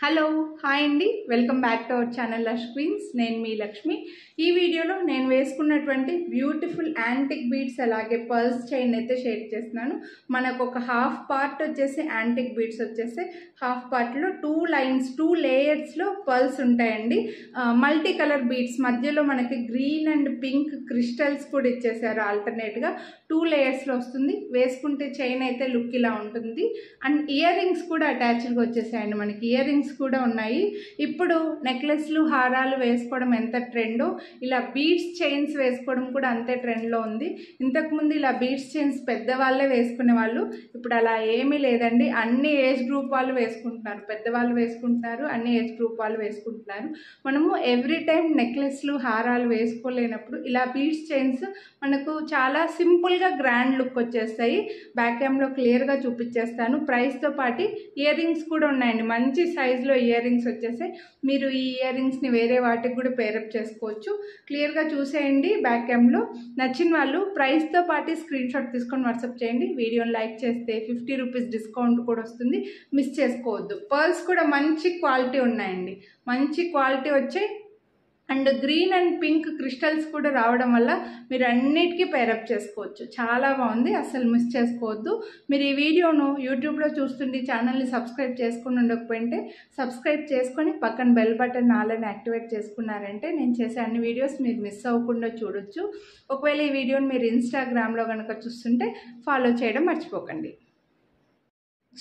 Hello hi అండి, welcome back to our channel lush queens. నేను మీ లక్ష్మి. ఈ వీడియోలో నేను వేసుకున్నటువంటి బ్యూటిఫుల్ యాంటిక్ బీడ్స్ అలాగే పర్ల్స్ చైన్ అయితే షేర్ చేస్తున్నాను. మనకు ఒక హాఫ్ పార్ట్ వచ్చేసి యాంటిక్ బీడ్స్ వచ్చేసి హాఫ్ పార్ట్లో 2 లేయర్స్లో పర్ల్స్ ఉంటాయండి. మల్టీ కలర్ బీడ్స్ మధ్యలో మనకి గ్రీన్ అండ్ పింక్ క్రిస్టల్స్ కూడా ఇచ్చేసారు. ఆల్టర్నేట్గా 2 లేయర్స్లో వస్తుంది. వేసుకుంటే చైన్ అయితే లుక్ ఇలా ఉంటుంది. అండ్ ఇయర్ రింగ్స్ కూడా అటాచ్డ్గా వచ్చేసాయండి. మనకి ఇయర్ రింగ్స్ కూడా ఉన్నాయి. ఇప్పుడు నెక్లెస్లు హారాలు వేసుకోవడం ఎంత ట్రెండో ఇలా బీడ్స్ చైన్స్ వేసుకోవడం కూడా అంతే ట్రెండ్లో ఉంది. ఇంతకుముందు ఇలా బీడ్స్ చైన్స్ పెద్దవాళ్ళే వేసుకునే వాళ్ళు, ఇప్పుడు అలా ఏమీ లేదండి. అన్ని ఏజ్ గ్రూప్ వాళ్ళు వేసుకుంటున్నారు, పెద్దవాళ్ళు వేసుకుంటున్నారు, అన్ని ఏజ్ గ్రూప్ వాళ్ళు వేసుకుంటున్నారు. మనము ఎవ్రీ టైం నెక్లెస్లు హారాలు వేసుకోలేనప్పుడు ఇలా బీడ్స్ చైన్స్ మనకు చాలా సింపుల్గా గ్రాండ్ లుక్ వచ్చేస్తాయి. బ్యాక్ క్యామ్లో క్లియర్గా చూపించేస్తాను. ప్రైస్తో పాటు ఇయర్ రింగ్స్ కూడా ఉన్నాయండి. మంచి సైజులో ఇయర్ రింగ్స్ వచ్చేసాయి. మీరు ఈ ఇయర్ రింగ్స్ని వేరే వాటికి కూడా పేరప్ చేసుకోవచ్చు. క్లియర్గా చూసేయండి. బ్యాక్ క్యామ్లో నచ్చిన వాళ్ళు ప్రైస్తో పాటు స్క్రీన్ షాట్ తీసుకొని వాట్సాప్ చేయండి. వీడియోని లైక్ చేస్తే 50 రూపీస్ డిస్కౌంట్ కూడా వస్తుంది. మిస్ చేసుకోవద్దు. పర్ల్స్ కూడా మంచి క్వాలిటీ ఉన్నాయండి, మంచి క్వాలిటీ వచ్చాయి. And green and pink crystals కూడా రావడం వల్ల మీరు అన్నిటికీ పేరప్ చేసుకోవచ్చు. చాలా బాగుంది, అసలు మిస్ చేసుకోవద్దు. మీరు ఈ వీడియోను యూట్యూబ్లో చూస్తుంటే ఛానల్ని సబ్స్క్రైబ్ చేసుకుని ఉండకపోయింటే సబ్స్క్రైబ్ చేసుకొని పక్కన బెల్ బటన్ ఆల్ని యాక్టివేట్ చేసుకున్నారంటే నేను చేసే అన్ని వీడియోస్ మీరు మిస్ అవ్వకుండా చూడొచ్చు. ఒకవేళ ఈ వీడియోని మీరు ఇన్స్టాగ్రామ్లో కనుక చూస్తుంటే ఫాలో చేయడం మర్చిపోకండి.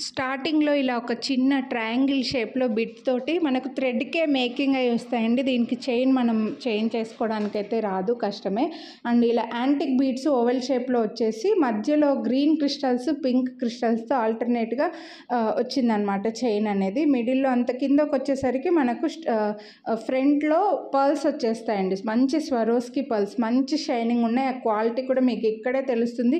స్టార్టింగ్లో ఇలా ఒక చిన్న ట్రయాంగిల్ షేప్లో బిట్ తోటి మనకు థ్రెడ్కే మేకింగ్ అయి వస్తాయండి. దీనికి చైన్ మనం చైన్ చేసుకోవడానికి అయితే రాదు, కష్టమే. అండ్ ఇలా యాంటిక్ బీడ్స్ ఓవెల్ షేప్లో వచ్చేసి మధ్యలో గ్రీన్ క్రిస్టల్స్ పింక్ క్రిస్టల్స్తో ఆల్టర్నేట్గా వచ్చిందనమాట చైన్ అనేది. మిడిల్లో అంత కిందకు వచ్చేసరికి మనకు ఫ్రంట్లో పర్ల్స్ వచ్చేస్తాయండి. మంచి స్వరోస్కి పర్ల్స్ మంచి షైనింగ్ ఉన్నాయి. ఆ క్వాలిటీ కూడా మీకు ఇక్కడే తెలుస్తుంది.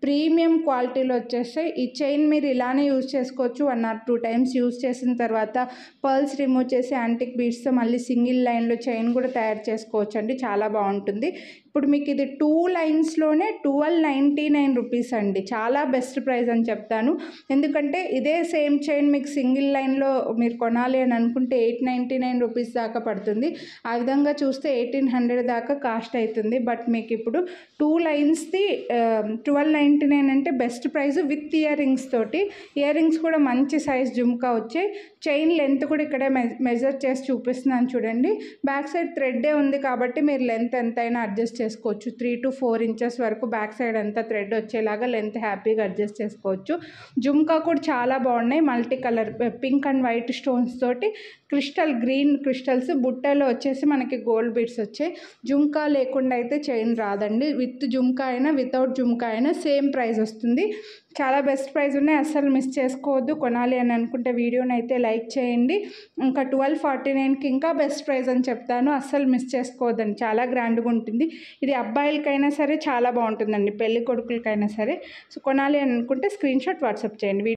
ప్రీమియం క్వాలిటీలో వచ్చేస్తాయి. ఈ చైన్ మీరు ఇలానే యూజ్ చేసుకోవచ్చు. 1 or 2 టైమ్స్ యూజ్ చేసిన తర్వాత పర్ల్స్ రిమూవ్ చేసి యాంటిక్ బీడ్స్తో మళ్ళీ సింగిల్ లైన్లో చైన్ కూడా తయారు చేసుకోవచ్చు అండి. చాలా బాగుంటుంది. ఇప్పుడు మీకు ఇది 2 లైన్స్లోనే 1299 రూపీస్ అండి. చాలా బెస్ట్ ప్రైస్ అని చెప్తాను. ఎందుకంటే ఇదే సేమ్ చైన్ మీకు సింగిల్ లైన్లో మీరు కొనాలి అని అనుకుంటే 899 రూపీస్ దాకా పడుతుంది. ఆ విధంగా చూస్తే 1800 దాకా కాస్ట్ అవుతుంది. బట్ మీకు ఇప్పుడు 2 లైన్స్ది 1299 అంటే best price with ear rings తోటి. ఇయర్ రింగ్స్ కూడా మంచి సైజ్ జుమ్కా వచ్చాయి. చైన్ లెంత్ కూడా ఇక్కడే మెజర్ చేసి చూపిస్తున్నాను చూడండి. బ్యాక్ సైడ్ థ్రెడ్డే ఉంది కాబట్టి మీరు లెంత్ ఎంతైనా అడ్జస్ట్ చేసుకోవచ్చు. 3 to 4 ఇంచెస్ వరకు బ్యాక్ సైడ్ అంతా థ్రెడ్ వచ్చేలాగా లెంత్ హ్యాపీగా అడ్జస్ట్ చేసుకోవచ్చు. జుమ్కా కూడా చాలా బాగున్నాయి. Multi colour pink and white stones తోటి గ్రీన్ క్రిస్టల్స్ బుట్టలో వచ్చేసి మనకి గోల్డ్ బీడ్స్ వచ్చాయి. జుమ్కా లేకుండా అయితే చైన్ రాదండి. విత్ జుమ్కా అయినా వితౌట్ జుమ్కా అయినా సేమ్ ప్రైస్ వస్తుంది. చాలా బెస్ట్ ప్రైస్ ఉన్నాయి, అస్సలు మిస్ చేసుకోవద్దు. కొనాలి అని అనుకుంటే వీడియోని అయితే లైక్ చేయండి. ఇంకా 1249కి ఇంకా బెస్ట్ ప్రైస్ అని చెప్తాను, అస్సలు మిస్ చేసుకోవద్దండి. చాలా గ్రాండ్గా ఉంటుంది. ఇది అబ్బాయిలకైనా సరే చాలా బాగుంటుందండి, పెళ్లి కొడుకులకైనా సరే. సో కొనాలి అని అనుకుంటే స్క్రీన్ షాట్ వాట్సాప్ చేయండి.